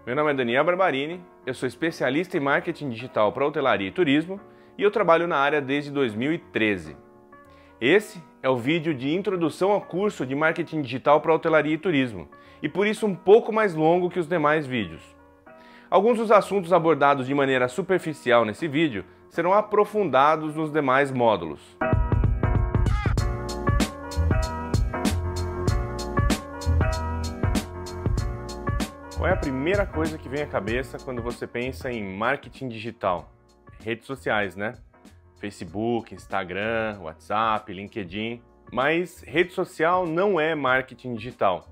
Meu nome é Daniel Barbarini, eu sou especialista em marketing digital para hotelaria e turismo e eu trabalho na área desde 2013. Esse é o vídeo de introdução ao curso de marketing digital para hotelaria e turismo e por isso um pouco mais longo que os demais vídeos. Alguns dos assuntos abordados de maneira superficial nesse vídeo serão aprofundados nos demais módulos. Qual é a primeira coisa que vem à cabeça quando você pensa em marketing digital? Redes sociais, né? Facebook, Instagram, WhatsApp, LinkedIn. Mas rede social não é marketing digital.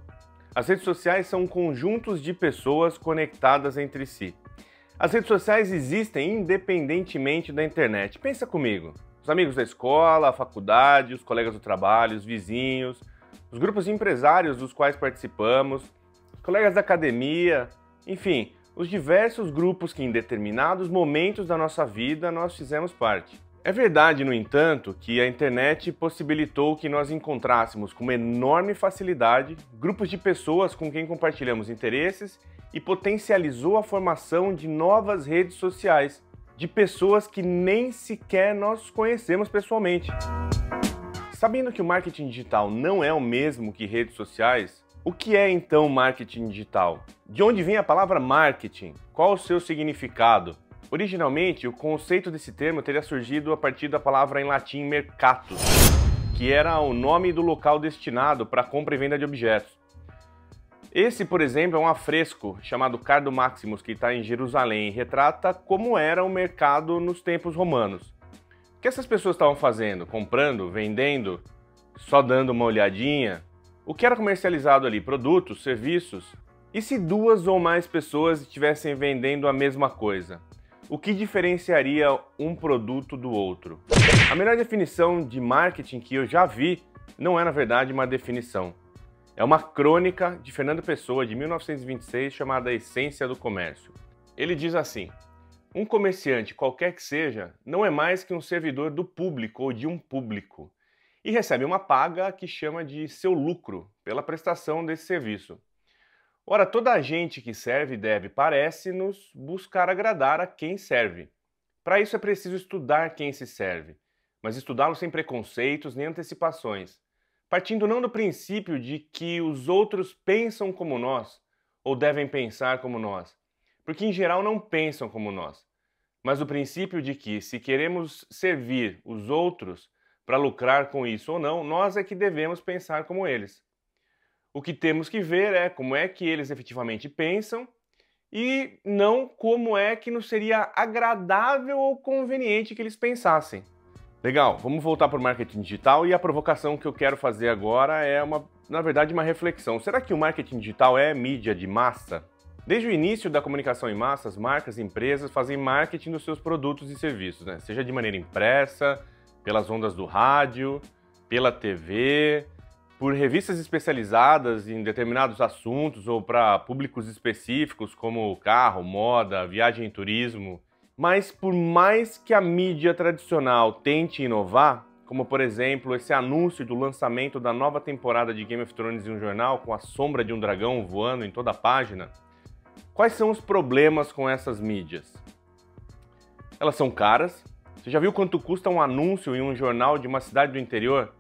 As redes sociais são conjuntos de pessoas conectadas entre si. As redes sociais existem independentemente da internet. Pensa comigo. Os amigos da escola, a faculdade, os colegas do trabalho, os vizinhos, os grupos de empresários dos quais participamos, colegas da academia, enfim, os diversos grupos que em determinados momentos da nossa vida nós fizemos parte. É verdade, no entanto, que a internet possibilitou que nós encontrássemos com uma enorme facilidade grupos de pessoas com quem compartilhamos interesses e potencializou a formação de novas redes sociais, de pessoas que nem sequer nós conhecemos pessoalmente. Sabendo que o marketing digital não é o mesmo que redes sociais, o que é então marketing digital? De onde vem a palavra marketing? Qual o seu significado? Originalmente, o conceito desse termo teria surgido a partir da palavra em latim mercatus, que era o nome do local destinado para a compra e venda de objetos. Esse, por exemplo, é um afresco chamado Cardo Maximus, que está em Jerusalém, e retrata como era o mercado nos tempos romanos. O que essas pessoas estavam fazendo? Comprando? Vendendo? Só dando uma olhadinha? O que era comercializado ali? Produtos, serviços? E se duas ou mais pessoas estivessem vendendo a mesma coisa? O que diferenciaria um produto do outro? A melhor definição de marketing que eu já vi não é, na verdade, uma definição. É uma crônica de Fernando Pessoa, de 1926, chamada A Essência do Comércio. Ele diz assim: um comerciante, qualquer que seja, não é mais que um servidor do público ou de um público, e recebe uma paga que chama de seu lucro pela prestação desse serviço. Ora, toda a gente que serve deve, parece-nos, buscar agradar a quem serve. Para isso é preciso estudar quem se serve, mas estudá-lo sem preconceitos nem antecipações, partindo não do princípio de que os outros pensam como nós, ou devem pensar como nós, porque em geral não pensam como nós, mas do princípio de que, se queremos servir os outros, para lucrar com isso ou não, nós é que devemos pensar como eles. O que temos que ver é como é que eles efetivamente pensam e não como é que nos seria agradável ou conveniente que eles pensassem. Legal, vamos voltar para o marketing digital e a provocação que eu quero fazer agora é, na verdade, uma reflexão. Será que o marketing digital é mídia de massa? Desde o início da comunicação em massa, as marcas e empresas fazem marketing dos seus produtos e serviços, né? Seja de maneira impressa, pelas ondas do rádio, pela TV, por revistas especializadas em determinados assuntos ou para públicos específicos como carro, moda, viagem e turismo. Mas por mais que a mídia tradicional tente inovar, como por exemplo esse anúncio do lançamento da nova temporada de Game of Thrones em um jornal com a sombra de um dragão voando em toda a página, quais são os problemas com essas mídias? Elas são caras. Você já viu quanto custa um anúncio em um jornal de uma cidade do interior?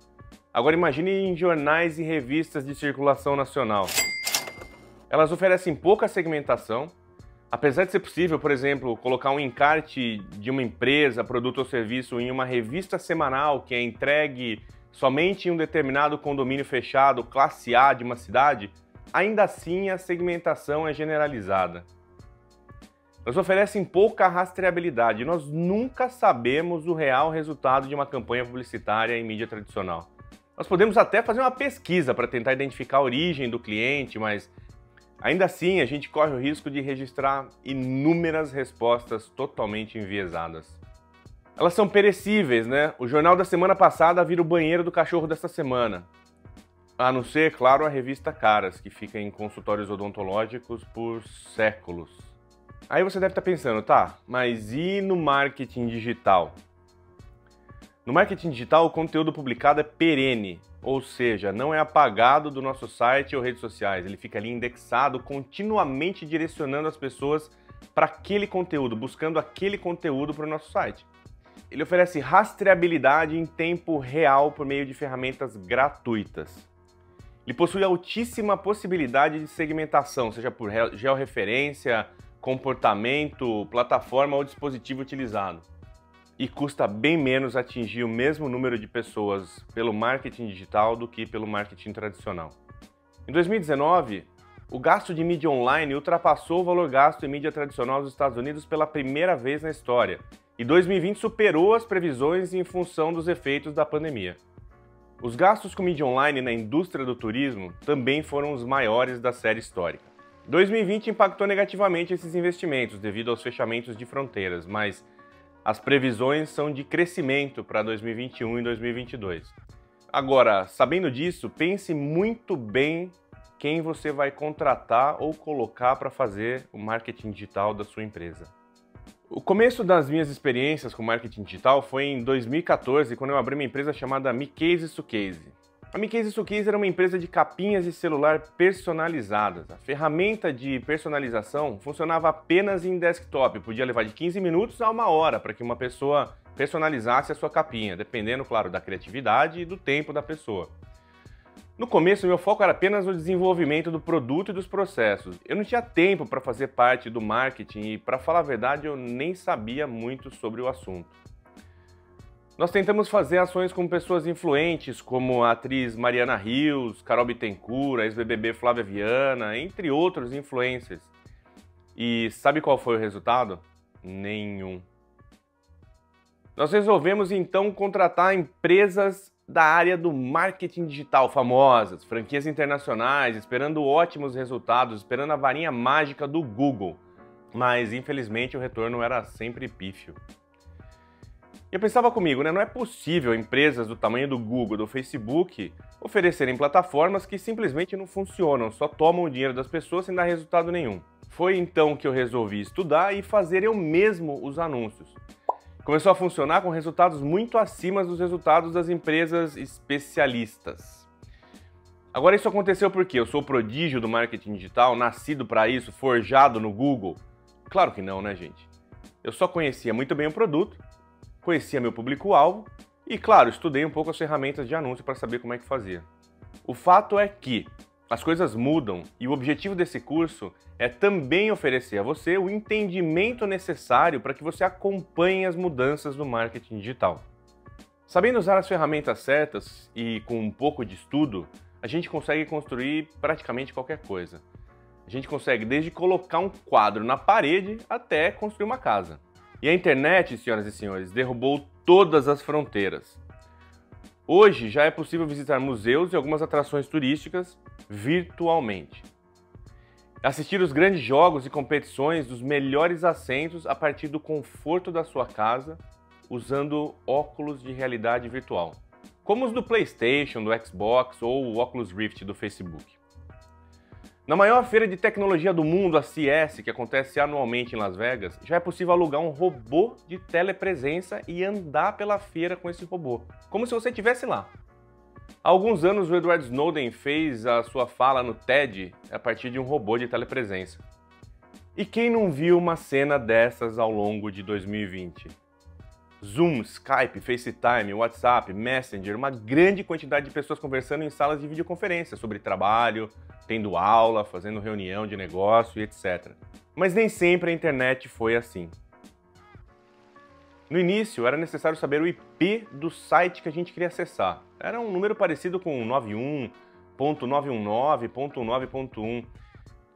Agora imagine em jornais e revistas de circulação nacional. Elas oferecem pouca segmentação. Apesar de ser possível, por exemplo, colocar um encarte de uma empresa, produto ou serviço em uma revista semanal que é entregue somente em um determinado condomínio fechado, classe A de uma cidade, ainda assim a segmentação é generalizada. Elas oferecem pouca rastreabilidade, nós nunca sabemos o real resultado de uma campanha publicitária em mídia tradicional. Nós podemos até fazer uma pesquisa para tentar identificar a origem do cliente, mas ainda assim a gente corre o risco de registrar inúmeras respostas totalmente enviesadas. Elas são perecíveis, né? O jornal da semana passada vira o banheiro do cachorro desta semana. A não ser, claro, a revista Caras, que fica em consultórios odontológicos por séculos. Aí você deve estar pensando, tá, mas e no marketing digital? No marketing digital, o conteúdo publicado é perene, ou seja, não é apagado do nosso site ou redes sociais, ele fica ali indexado, continuamente direcionando as pessoas para aquele conteúdo, buscando aquele conteúdo para o nosso site. Ele oferece rastreabilidade em tempo real por meio de ferramentas gratuitas. Ele possui altíssima possibilidade de segmentação, seja por georreferência, comportamento, plataforma ou dispositivo utilizado. E custa bem menos atingir o mesmo número de pessoas pelo marketing digital do que pelo marketing tradicional. Em 2019, o gasto de mídia online ultrapassou o valor gasto em mídia tradicional nos Estados Unidos pela primeira vez na história, e 2020 superou as previsões em função dos efeitos da pandemia. Os gastos com mídia online na indústria do turismo também foram os maiores da série histórica. 2020 impactou negativamente esses investimentos devido aos fechamentos de fronteiras, mas as previsões são de crescimento para 2021 e 2022. Agora, sabendo disso, pense muito bem quem você vai contratar ou colocar para fazer o marketing digital da sua empresa. O começo das minhas experiências com marketing digital foi em 2014, quando eu abri uma empresa chamada MeCase Sucase. A MeCase Sucase era uma empresa de capinhas de celular personalizadas. A ferramenta de personalização funcionava apenas em desktop, podia levar de 15 minutos a 1 hora para que uma pessoa personalizasse a sua capinha, dependendo, claro, da criatividade e do tempo da pessoa. No começo, meu foco era apenas o desenvolvimento do produto e dos processos. Eu não tinha tempo para fazer parte do marketing e, para falar a verdade, eu nem sabia muito sobre o assunto. Nós tentamos fazer ações com pessoas influentes, como a atriz Mariana Rios, Carol Bittencourt, a ex-BBB Flávia Viana, entre outros influencers. E sabe qual foi o resultado? Nenhum. Nós resolvemos então contratar empresas da área do marketing digital famosas, franquias internacionais, esperando ótimos resultados, esperando a varinha mágica do Google. Mas infelizmente o retorno era sempre pífio. Eu pensava comigo, né? Não é possível empresas do tamanho do Google, do Facebook, oferecerem plataformas que simplesmente não funcionam, só tomam o dinheiro das pessoas sem dar resultado nenhum. Foi então que eu resolvi estudar e fazer eu mesmo os anúncios. Começou a funcionar com resultados muito acima dos resultados das empresas especialistas. Agora isso aconteceu porque eu sou prodígio do marketing digital, nascido para isso, forjado no Google? Claro que não, né, gente? Eu só conhecia muito bem o produto, conhecia meu público-alvo e, claro, estudei um pouco as ferramentas de anúncio para saber como é que fazia. O fato é que as coisas mudam e o objetivo desse curso é também oferecer a você o entendimento necessário para que você acompanhe as mudanças do marketing digital. Sabendo usar as ferramentas certas e com um pouco de estudo, a gente consegue construir praticamente qualquer coisa. A gente consegue desde colocar um quadro na parede até construir uma casa. E a internet, senhoras e senhores, derrubou todas as fronteiras. Hoje já é possível visitar museus e algumas atrações turísticas virtualmente. Assistir os grandes jogos e competições dos melhores assentos a partir do conforto da sua casa, usando óculos de realidade virtual, como os do PlayStation, do Xbox ou o Oculus Rift do Facebook. Na maior feira de tecnologia do mundo, a CES, que acontece anualmente em Las Vegas, já é possível alugar um robô de telepresença e andar pela feira com esse robô, como se você estivesse lá. Há alguns anos, o Edward Snowden fez a sua fala no TED a partir de um robô de telepresença. E quem não viu uma cena dessas ao longo de 2020? Zoom, Skype, FaceTime, WhatsApp, Messenger, uma grande quantidade de pessoas conversando em salas de videoconferência sobre trabalho, tendo aula, fazendo reunião de negócio e etc. Mas nem sempre a internet foi assim. No início, era necessário saber o IP do site que a gente queria acessar. Era um número parecido com 91.919.19.1.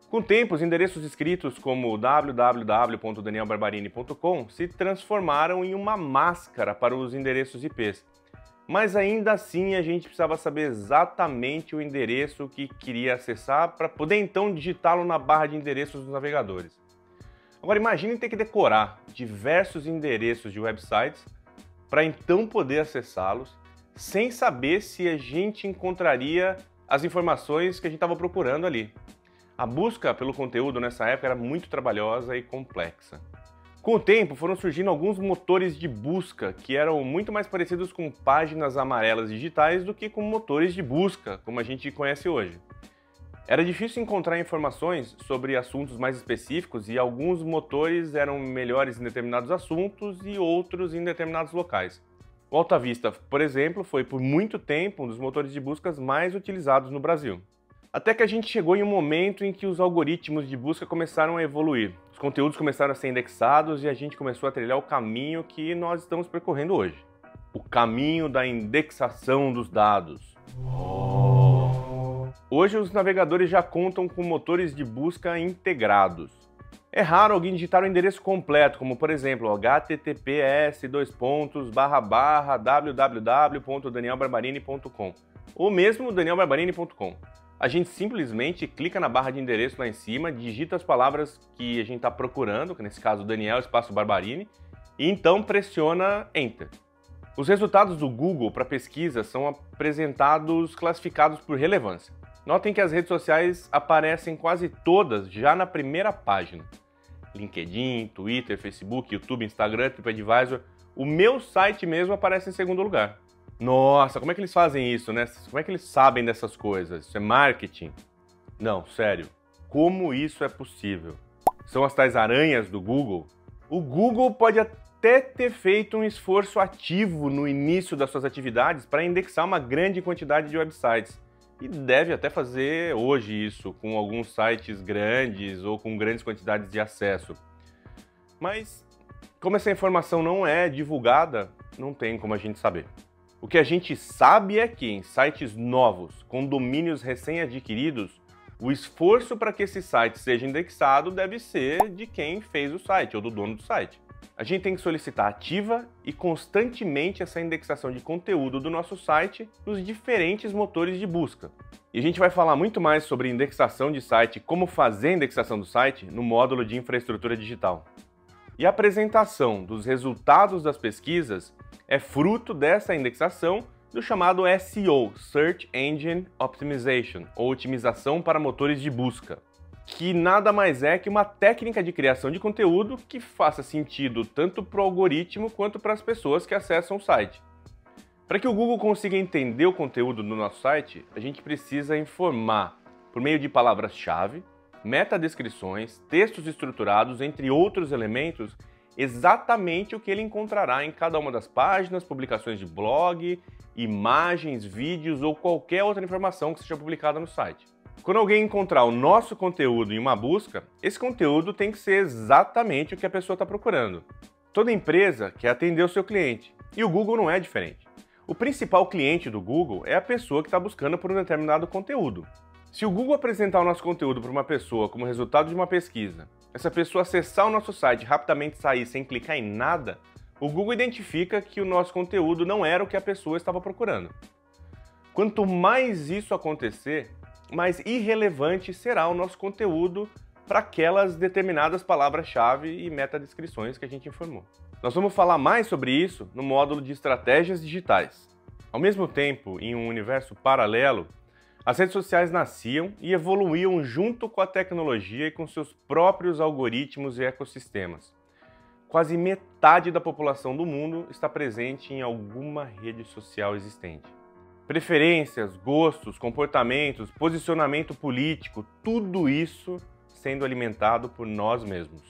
Com o tempo, os endereços escritos como www.danielbarbarini.com se transformaram em uma máscara para os endereços IPs. Mas ainda assim a gente precisava saber exatamente o endereço que queria acessar para poder então digitá-lo na barra de endereços dos navegadores. Agora imagine ter que decorar diversos endereços de websites para então poder acessá-los sem saber se a gente encontraria as informações que a gente estava procurando ali. A busca pelo conteúdo nessa época era muito trabalhosa e complexa. Com o tempo, foram surgindo alguns motores de busca que eram muito mais parecidos com páginas amarelas digitais do que com motores de busca, como a gente conhece hoje. Era difícil encontrar informações sobre assuntos mais específicos e alguns motores eram melhores em determinados assuntos e outros em determinados locais. O Alta Vista, por exemplo, foi por muito tempo um dos motores de buscas mais utilizados no Brasil. Até que a gente chegou em um momento em que os algoritmos de busca começaram a evoluir. Os conteúdos começaram a ser indexados e a gente começou a trilhar o caminho que nós estamos percorrendo hoje. O caminho da indexação dos dados. Hoje os navegadores já contam com motores de busca integrados. É raro alguém digitar o endereço completo, como por exemplo https://www.danielbarbarini.com ou mesmo danielbarbarini.com. A gente simplesmente clica na barra de endereço lá em cima, digita as palavras que a gente está procurando, que nesse caso Daniel espaço Barbarini, e então pressiona Enter. Os resultados do Google para pesquisa são apresentados classificados por relevância. Notem que as redes sociais aparecem quase todas já na primeira página. LinkedIn, Twitter, Facebook, YouTube, Instagram, TripAdvisor. O meu site mesmo aparece em segundo lugar. Nossa, como é que eles fazem isso, né? Como é que eles sabem dessas coisas? Isso é marketing? Não, sério. Como isso é possível? São as tais aranhas do Google? O Google pode até ter feito um esforço ativo no início das suas atividades para indexar uma grande quantidade de websites. E deve até fazer hoje isso com alguns sites grandes ou com grandes quantidades de acesso. Mas, como essa informação não é divulgada, não tem como a gente saber. O que a gente sabe é que em sites novos, com domínios recém-adquiridos, o esforço para que esse site seja indexado deve ser de quem fez o site ou do dono do site. A gente tem que solicitar ativa e constantemente essa indexação de conteúdo do nosso site nos diferentes motores de busca. E a gente vai falar muito mais sobre indexação de site e como fazer a indexação do site no módulo de infraestrutura digital. E a apresentação dos resultados das pesquisas é fruto dessa indexação do chamado SEO, Search Engine Optimization, ou otimização para motores de busca, que nada mais é que uma técnica de criação de conteúdo que faça sentido tanto para o algoritmo quanto para as pessoas que acessam o site. Para que o Google consiga entender o conteúdo do nosso site, a gente precisa informar, por meio de palavras-chave, metadescrições, textos estruturados, entre outros elementos, exatamente o que ele encontrará em cada uma das páginas, publicações de blog, imagens, vídeos ou qualquer outra informação que seja publicada no site. Quando alguém encontrar o nosso conteúdo em uma busca, esse conteúdo tem que ser exatamente o que a pessoa está procurando. Toda empresa quer atender o seu cliente, e o Google não é diferente. O principal cliente do Google é a pessoa que está buscando por um determinado conteúdo. Se o Google apresentar o nosso conteúdo para uma pessoa como resultado de uma pesquisa, essa pessoa acessar o nosso site e rapidamente sair sem clicar em nada, o Google identifica que o nosso conteúdo não era o que a pessoa estava procurando. Quanto mais isso acontecer, mais irrelevante será o nosso conteúdo para aquelas determinadas palavras-chave e metadescrições que a gente informou. Nós vamos falar mais sobre isso no módulo de estratégias digitais. Ao mesmo tempo, em um universo paralelo, as redes sociais nasciam e evoluíam junto com a tecnologia e com seus próprios algoritmos e ecossistemas. Quase metade da população do mundo está presente em alguma rede social existente. Preferências, gostos, comportamentos, posicionamento político, tudo isso sendo alimentado por nós mesmos.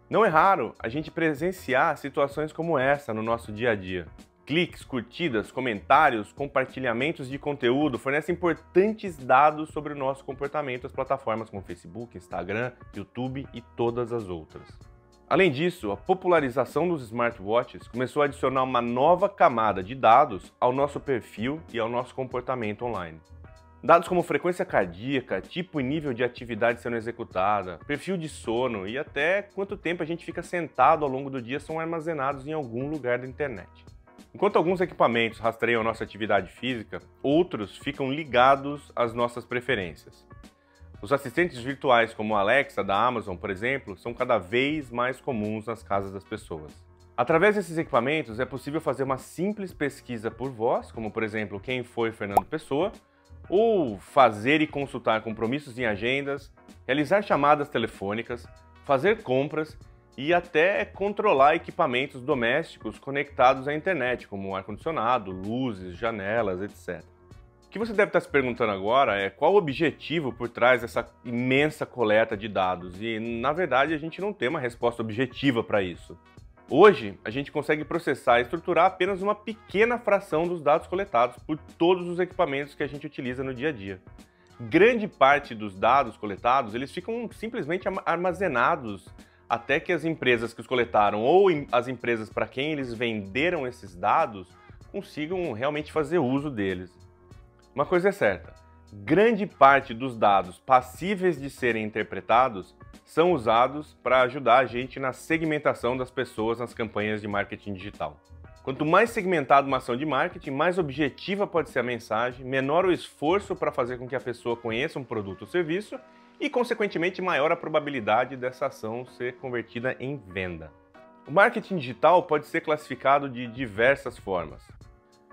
Não é raro a gente presenciar situações como essa no nosso dia a dia. Cliques, curtidas, comentários, compartilhamentos de conteúdo fornecem importantes dados sobre o nosso comportamento às plataformas como Facebook, Instagram, YouTube e todas as outras. Além disso, a popularização dos smartwatches começou a adicionar uma nova camada de dados ao nosso perfil e ao nosso comportamento online. Dados como frequência cardíaca, tipo e nível de atividade sendo executada, perfil de sono e até quanto tempo a gente fica sentado ao longo do dia são armazenados em algum lugar da internet. Enquanto alguns equipamentos rastreiam a nossa atividade física, outros ficam ligados às nossas preferências. Os assistentes virtuais como o Alexa da Amazon, por exemplo, são cada vez mais comuns nas casas das pessoas. Através desses equipamentos é possível fazer uma simples pesquisa por voz, como por exemplo, quem foi Fernando Pessoa, ou fazer e consultar compromissos em agendas, realizar chamadas telefônicas, fazer compras e até controlar equipamentos domésticos conectados à internet, como ar-condicionado, luzes, janelas, etc. O que você deve estar se perguntando agora é qual o objetivo por trás dessa imensa coleta de dados, e na verdade a gente não tem uma resposta objetiva para isso. Hoje, a gente consegue processar e estruturar apenas uma pequena fração dos dados coletados por todos os equipamentos que a gente utiliza no dia a dia. Grande parte dos dados coletados, eles ficam simplesmente armazenados até que as empresas que os coletaram ou as empresas para quem eles venderam esses dados consigam realmente fazer uso deles. Uma coisa é certa, grande parte dos dados passíveis de serem interpretados são usados para ajudar a gente na segmentação das pessoas nas campanhas de marketing digital. Quanto mais segmentada uma ação de marketing, mais objetiva pode ser a mensagem, menor o esforço para fazer com que a pessoa conheça um produto ou serviço e, consequentemente, maior a probabilidade dessa ação ser convertida em venda. O marketing digital pode ser classificado de diversas formas.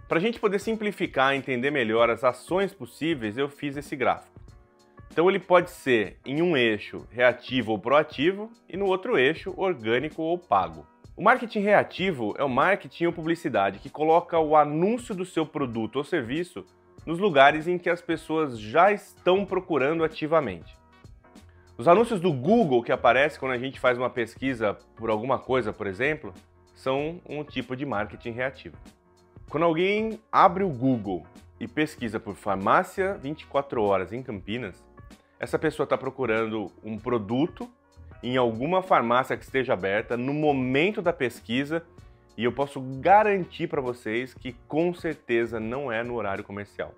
Para a gente poder simplificar e entender melhor as ações possíveis, eu fiz esse gráfico. Então ele pode ser em um eixo reativo ou proativo e no outro eixo orgânico ou pago. O marketing reativo é o marketing ou publicidade que coloca o anúncio do seu produto ou serviço nos lugares em que as pessoas já estão procurando ativamente. Os anúncios do Google que aparecem quando a gente faz uma pesquisa por alguma coisa, por exemplo, são um tipo de marketing reativo. Quando alguém abre o Google e pesquisa por farmácia 24 horas em Campinas, essa pessoa está procurando um produto em alguma farmácia que esteja aberta no momento da pesquisa e eu posso garantir para vocês que com certeza não é no horário comercial.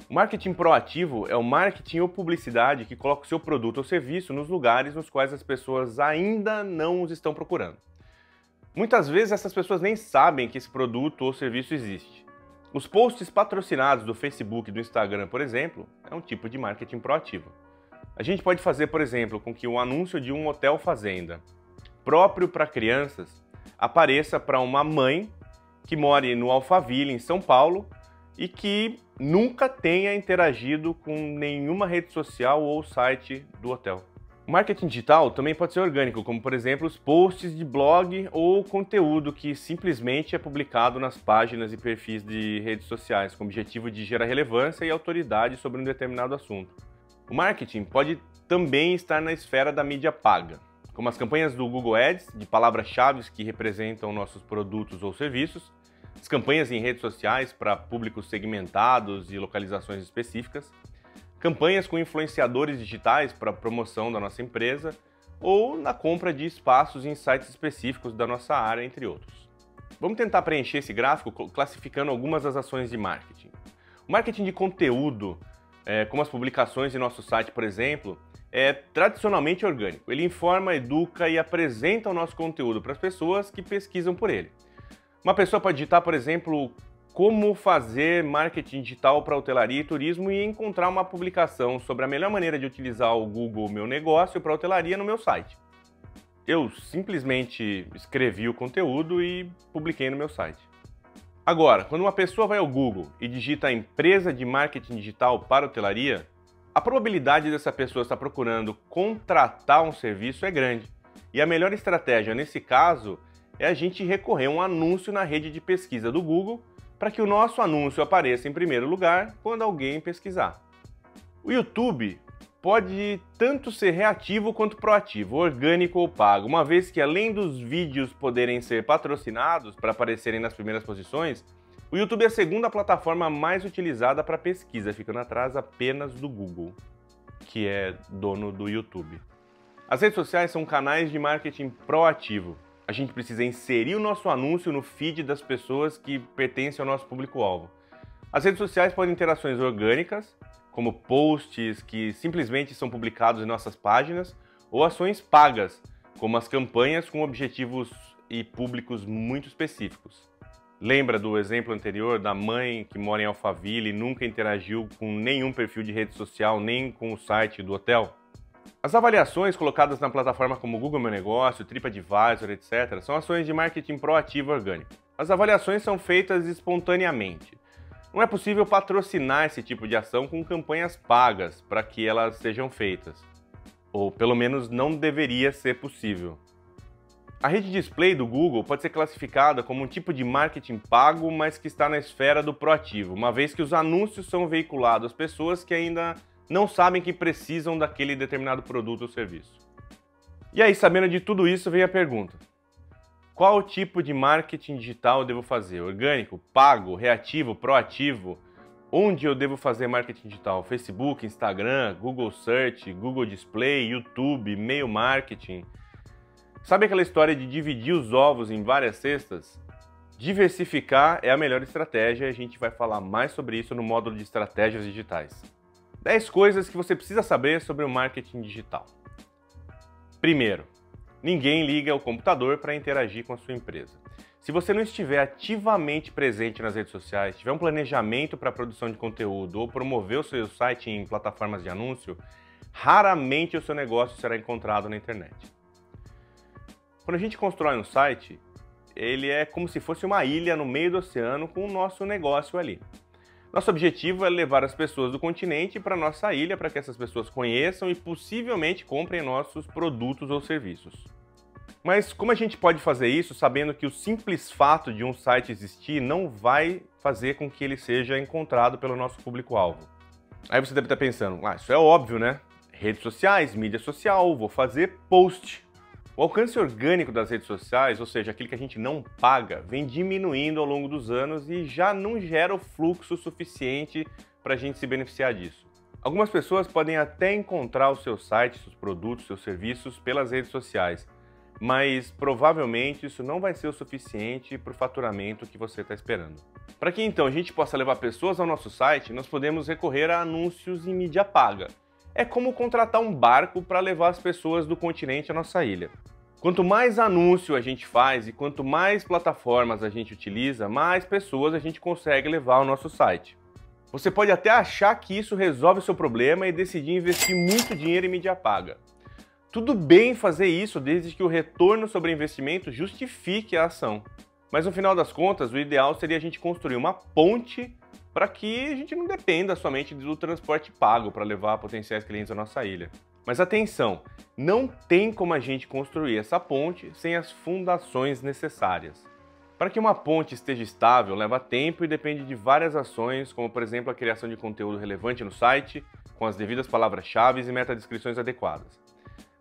O marketing proativo é o marketing ou publicidade que coloca o seu produto ou serviço nos lugares nos quais as pessoas ainda não os estão procurando. Muitas vezes essas pessoas nem sabem que esse produto ou serviço existe. Os posts patrocinados do Facebook e do Instagram, por exemplo, é um tipo de marketing proativo. A gente pode fazer, por exemplo, com que o anúncio de um hotel fazenda próprio para crianças apareça para uma mãe que mora no Alphaville, em São Paulo, e que nunca tenha interagido com nenhuma rede social ou site do hotel. O marketing digital também pode ser orgânico, como por exemplo os posts de blog ou conteúdo que simplesmente é publicado nas páginas e perfis de redes sociais, com o objetivo de gerar relevância e autoridade sobre um determinado assunto. O marketing pode também estar na esfera da mídia paga, como as campanhas do Google Ads, de palavras-chave que representam nossos produtos ou serviços, as campanhas em redes sociais para públicos segmentados e localizações específicas, campanhas com influenciadores digitais para promoção da nossa empresa ou na compra de espaços em sites específicos da nossa área, entre outros. Vamos tentar preencher esse gráfico classificando algumas das ações de marketing. O marketing de conteúdo, como as publicações em nosso site, por exemplo, é tradicionalmente orgânico. Ele informa, educa e apresenta o nosso conteúdo para as pessoas que pesquisam por ele. Uma pessoa pode digitar, por exemplo, como fazer marketing digital para hotelaria e turismo e encontrar uma publicação sobre a melhor maneira de utilizar o Google Meu Negócio para hotelaria no meu site. Eu simplesmente escrevi o conteúdo e publiquei no meu site. Agora, quando uma pessoa vai ao Google e digita empresa de marketing digital para hotelaria, a probabilidade dessa pessoa estar procurando contratar um serviço é grande. E a melhor estratégia nesse caso é a gente recorrer a um anúncio na rede de pesquisa do Google para que o nosso anúncio apareça em primeiro lugar quando alguém pesquisar. O YouTube pode tanto ser reativo quanto proativo, orgânico ou pago, uma vez que além dos vídeos poderem ser patrocinados para aparecerem nas primeiras posições, o YouTube é a segunda plataforma mais utilizada para pesquisa, ficando atrás apenas do Google, que é dono do YouTube. As redes sociais são canais de marketing proativo. A gente precisa inserir o nosso anúncio no feed das pessoas que pertencem ao nosso público-alvo. As redes sociais podem ter ações orgânicas, como posts que simplesmente são publicados em nossas páginas, ou ações pagas, como as campanhas com objetivos e públicos muito específicos. Lembra do exemplo anterior da mãe que mora em Alphaville e nunca interagiu com nenhum perfil de rede social, nem com o site do hotel? As avaliações colocadas na plataforma como Google Meu Negócio, TripAdvisor, etc., são ações de marketing proativo orgânico. As avaliações são feitas espontaneamente. Não é possível patrocinar esse tipo de ação com campanhas pagas para que elas sejam feitas. Ou pelo menos não deveria ser possível. A rede display do Google pode ser classificada como um tipo de marketing pago, mas que está na esfera do proativo, uma vez que os anúncios são veiculados às pessoas que ainda não sabem que precisam daquele determinado produto ou serviço. E aí, sabendo de tudo isso, vem a pergunta: qual tipo de marketing digital eu devo fazer? Orgânico, pago, reativo, proativo? Onde eu devo fazer marketing digital? Facebook, Instagram, Google Search, Google Display, YouTube, e-mail marketing? Sabe aquela história de dividir os ovos em várias cestas? Diversificar é a melhor estratégia e a gente vai falar mais sobre isso no módulo de estratégias digitais. 10 coisas que você precisa saber sobre o marketing digital. Primeiro, ninguém liga o computador para interagir com a sua empresa. Se você não estiver ativamente presente nas redes sociais, tiver um planejamento para a produção de conteúdo ou promover o seu site em plataformas de anúncio, raramente o seu negócio será encontrado na internet. Quando a gente constrói um site, ele é como se fosse uma ilha no meio do oceano com o nosso negócio ali. Nosso objetivo é levar as pessoas do continente para a nossa ilha para que essas pessoas conheçam e possivelmente comprem nossos produtos ou serviços. Mas como a gente pode fazer isso sabendo que o simples fato de um site existir não vai fazer com que ele seja encontrado pelo nosso público-alvo? Aí você deve estar pensando, isso é óbvio, né? Redes sociais, mídia social, vou fazer post. O alcance orgânico das redes sociais, ou seja, aquilo que a gente não paga, vem diminuindo ao longo dos anos e já não gera o fluxo suficiente para a gente se beneficiar disso. Algumas pessoas podem até encontrar o seu site, seus produtos, seus serviços pelas redes sociais, mas provavelmente isso não vai ser o suficiente para o faturamento que você está esperando. Para que então a gente possa levar pessoas ao nosso site, nós podemos recorrer a anúncios em mídia paga. É como contratar um barco para levar as pessoas do continente à nossa ilha. Quanto mais anúncio a gente faz e quanto mais plataformas a gente utiliza, mais pessoas a gente consegue levar ao nosso site. Você pode até achar que isso resolve o seu problema e decidir investir muito dinheiro em mídia paga. Tudo bem fazer isso desde que o retorno sobre investimento justifique a ação. Mas no final das contas, o ideal seria a gente construir uma ponte para que a gente não dependa somente do transporte pago para levar potenciais clientes à nossa ilha. Mas atenção, não tem como a gente construir essa ponte sem as fundações necessárias. Para que uma ponte esteja estável, leva tempo e depende de várias ações, como por exemplo a criação de conteúdo relevante no site, com as devidas palavras-chave e metadescrições adequadas.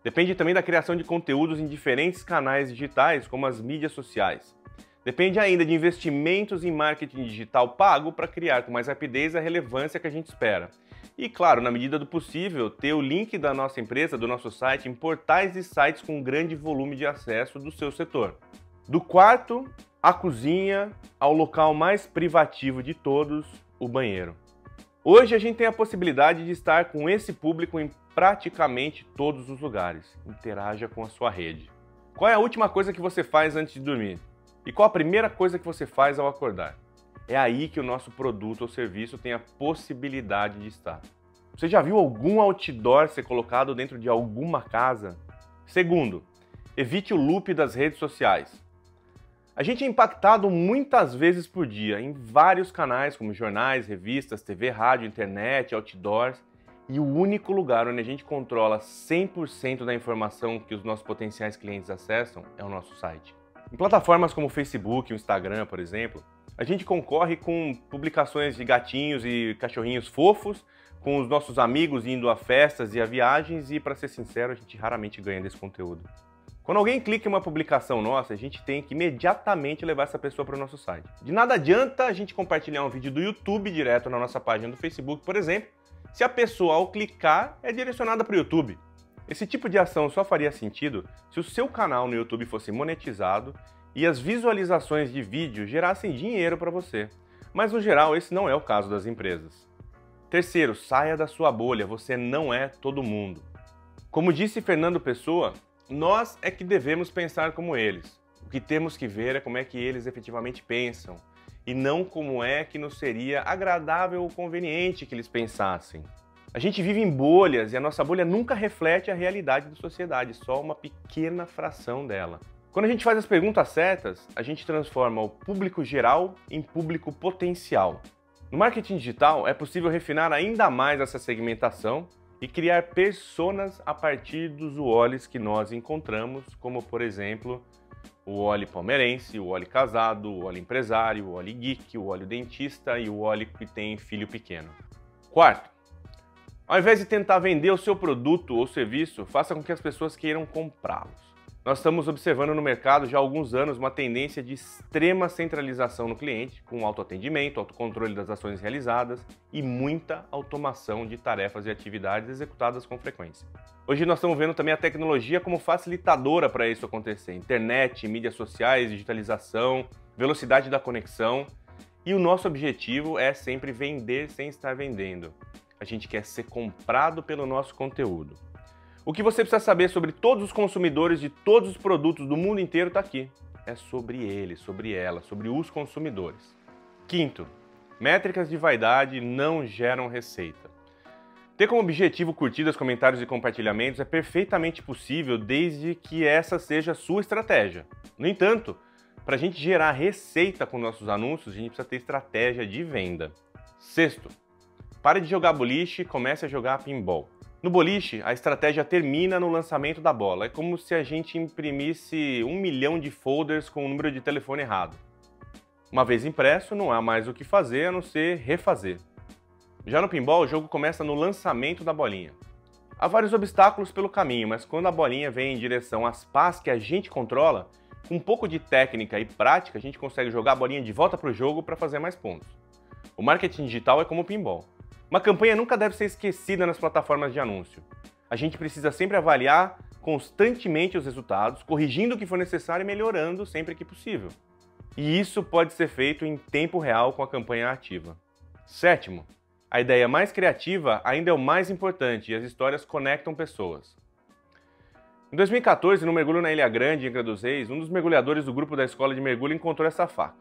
Depende também da criação de conteúdos em diferentes canais digitais, como as mídias sociais. Depende ainda de investimentos em marketing digital pago para criar com mais rapidez a relevância que a gente espera. E claro, na medida do possível, ter o link da nossa empresa, do nosso site, em portais e sites com grande volume de acesso do seu setor. Do quarto à cozinha, ao local mais privativo de todos, o banheiro. Hoje a gente tem a possibilidade de estar com esse público em praticamente todos os lugares. Interaja com a sua rede. Qual é a última coisa que você faz antes de dormir? E qual a primeira coisa que você faz ao acordar? É aí que o nosso produto ou serviço tem a possibilidade de estar. Você já viu algum outdoor ser colocado dentro de alguma casa? Segundo, evite o loop das redes sociais. A gente é impactado muitas vezes por dia em vários canais como jornais, revistas, TV, rádio, internet, outdoors, e o único lugar onde a gente controla 100% da informação que os nossos potenciais clientes acessam é o nosso site. Em plataformas como o Facebook e o Instagram, por exemplo, a gente concorre com publicações de gatinhos e cachorrinhos fofos, com os nossos amigos indo a festas e a viagens e, para ser sincero, a gente raramente ganha desse conteúdo. Quando alguém clica em uma publicação nossa, a gente tem que imediatamente levar essa pessoa para o nosso site. De nada adianta a gente compartilhar um vídeo do YouTube direto na nossa página do Facebook, por exemplo, se a pessoa, ao clicar, é direcionada para o YouTube. Esse tipo de ação só faria sentido se o seu canal no YouTube fosse monetizado e as visualizações de vídeo gerassem dinheiro para você. Mas, no geral, esse não é o caso das empresas. Terceiro, saia da sua bolha, você não é todo mundo. Como disse Fernando Pessoa, nós é que devemos pensar como eles. O que temos que ver é como é que eles efetivamente pensam, e não como é que nos seria agradável ou conveniente que eles pensassem. A gente vive em bolhas e a nossa bolha nunca reflete a realidade da sociedade, só uma pequena fração dela. Quando a gente faz as perguntas certas, a gente transforma o público geral em público potencial. No marketing digital, é possível refinar ainda mais essa segmentação e criar personas a partir dos usuários que nós encontramos, como por exemplo, O Oli palmeirense, o Oli casado, o Oli empresário, o Oli geek, o Oli dentista e o Oli que tem filho pequeno. Quarto, ao invés de tentar vender o seu produto ou serviço, faça com que as pessoas queiram comprá-los. Nós estamos observando no mercado já há alguns anos uma tendência de extrema centralização no cliente, com autoatendimento, autocontrole das ações realizadas e muita automação de tarefas e atividades executadas com frequência. Hoje nós estamos vendo também a tecnologia como facilitadora para isso acontecer. Internet, mídias sociais, digitalização, velocidade da conexão. E o nosso objetivo é sempre vender sem estar vendendo. A gente quer ser comprado pelo nosso conteúdo. O que você precisa saber sobre todos os consumidores de todos os produtos do mundo inteiro está aqui. É sobre eles, sobre ela, sobre os consumidores. Quinto, métricas de vaidade não geram receita. Ter como objetivo curtidas, comentários e compartilhamentos é perfeitamente possível desde que essa seja a sua estratégia. No entanto, para a gente gerar receita com nossos anúncios, a gente precisa ter estratégia de venda. Sexto, pare de jogar boliche e comece a jogar pinball. No boliche, a estratégia termina no lançamento da bola. É como se a gente imprimisse 1 milhão de folders com o número de telefone errado. Uma vez impresso, não há mais o que fazer a não ser refazer. Já no pinball, o jogo começa no lançamento da bolinha. Há vários obstáculos pelo caminho, mas quando a bolinha vem em direção às pás que a gente controla, com um pouco de técnica e prática, a gente consegue jogar a bolinha de volta para o jogo para fazer mais pontos. O marketing digital é como o pinball. Uma campanha nunca deve ser esquecida nas plataformas de anúncio. A gente precisa sempre avaliar constantemente os resultados, corrigindo o que for necessário e melhorando sempre que possível. E isso pode ser feito em tempo real com a campanha ativa. Sétimo, a ideia mais criativa ainda é o mais importante e as histórias conectam pessoas. Em 2014, no mergulho na Ilha Grande, em Angra dos Reis, um dos mergulhadores do grupo da escola de mergulho encontrou essa faca.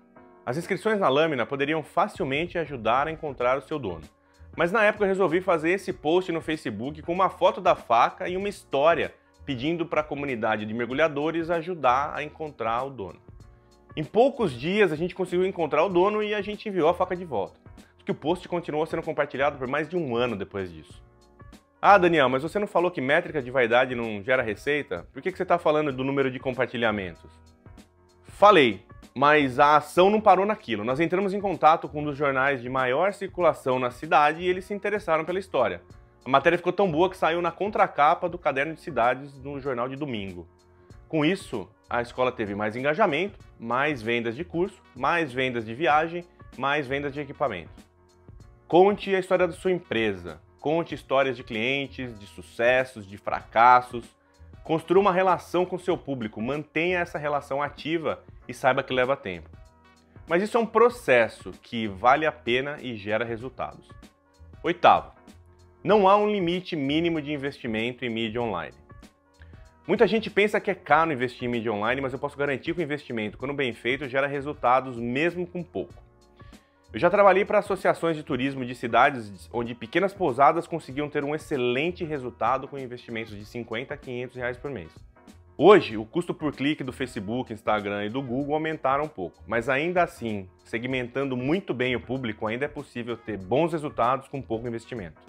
As inscrições na lâmina poderiam facilmente ajudar a encontrar o seu dono. Mas na época eu resolvi fazer esse post no Facebook com uma foto da faca e uma história pedindo para a comunidade de mergulhadores ajudar a encontrar o dono. Em poucos dias a gente conseguiu encontrar o dono e a gente enviou a faca de volta. Só que o post continuou sendo compartilhado por mais de um ano depois disso. Ah, Daniel, mas você não falou que métrica de vaidade não gera receita? Por que você está falando do número de compartilhamentos? Falei, mas a ação não parou naquilo. Nós entramos em contato com um dos jornais de maior circulação na cidade e eles se interessaram pela história. A matéria ficou tão boa que saiu na contracapa do Caderno de Cidades no jornal de domingo. Com isso, a escola teve mais engajamento, mais vendas de curso, mais vendas de viagem, mais vendas de equipamento. Conte a história da sua empresa. Conte histórias de clientes, de sucessos, de fracassos. Construa uma relação com seu público, mantenha essa relação ativa e saiba que leva tempo. Mas isso é um processo que vale a pena e gera resultados. Oitavo, não há um limite mínimo de investimento em mídia online. Muita gente pensa que é caro investir em mídia online, mas eu posso garantir que o investimento, quando bem feito, gera resultados mesmo com pouco. Eu já trabalhei para associações de turismo de cidades onde pequenas pousadas conseguiam ter um excelente resultado com investimentos de R$50 a R$500 por mês. Hoje, o custo por clique do Facebook, Instagram e do Google aumentaram um pouco, mas ainda assim, segmentando muito bem o público, ainda é possível ter bons resultados com pouco investimento.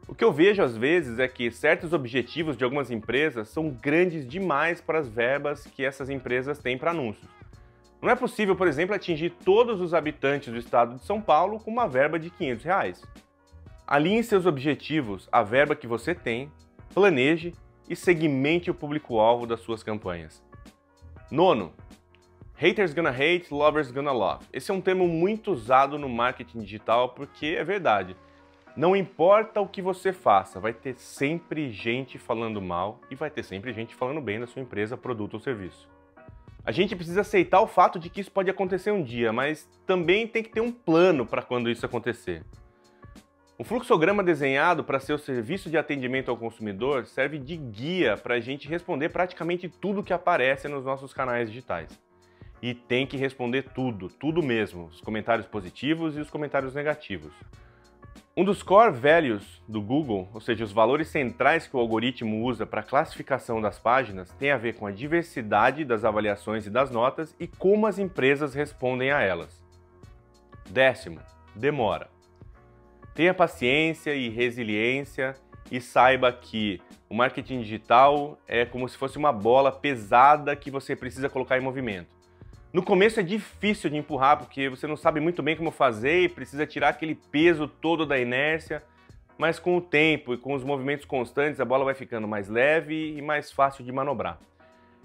O que eu vejo às vezes é que certos objetivos de algumas empresas são grandes demais para as verbas que essas empresas têm para anúncios. Não é possível, por exemplo, atingir todos os habitantes do estado de São Paulo com uma verba de R$500. Alinhe seus objetivos à verba que você tem, planeje e segmente o público-alvo das suas campanhas. Nono, haters gonna hate, lovers gonna love. Esse é um termo muito usado no marketing digital porque é verdade. Não importa o que você faça, vai ter sempre gente falando mal e vai ter sempre gente falando bem da sua empresa, produto ou serviço. A gente precisa aceitar o fato de que isso pode acontecer um dia, mas também tem que ter um plano para quando isso acontecer. Um fluxograma desenhado para ser o serviço de atendimento ao consumidor serve de guia para a gente responder praticamente tudo que aparece nos nossos canais digitais. E tem que responder tudo, tudo mesmo, os comentários positivos e os comentários negativos. Um dos core values do Google, ou seja, os valores centrais que o algoritmo usa para a classificação das páginas, tem a ver com a diversidade das avaliações e das notas e como as empresas respondem a elas. Décimo, demora. Tenha paciência e resiliência e saiba que o marketing digital é como se fosse uma bola pesada que você precisa colocar em movimento. No começo é difícil de empurrar porque você não sabe muito bem como fazer e precisa tirar aquele peso todo da inércia, mas com o tempo e com os movimentos constantes a bola vai ficando mais leve e mais fácil de manobrar.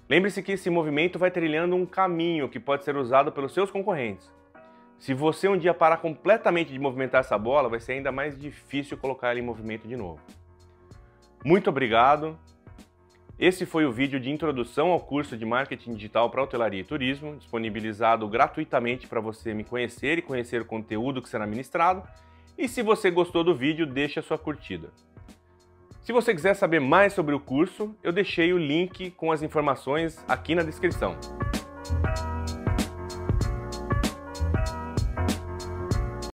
Lembre-se que esse movimento vai trilhando um caminho que pode ser usado pelos seus concorrentes. Se você um dia parar completamente de movimentar essa bola, vai ser ainda mais difícil colocar ela em movimento de novo. Muito obrigado! Esse foi o vídeo de introdução ao curso de Marketing Digital para Hotelaria e Turismo, disponibilizado gratuitamente para você me conhecer e conhecer o conteúdo que será ministrado. E se você gostou do vídeo, deixe a sua curtida. Se você quiser saber mais sobre o curso, eu deixei o link com as informações aqui na descrição.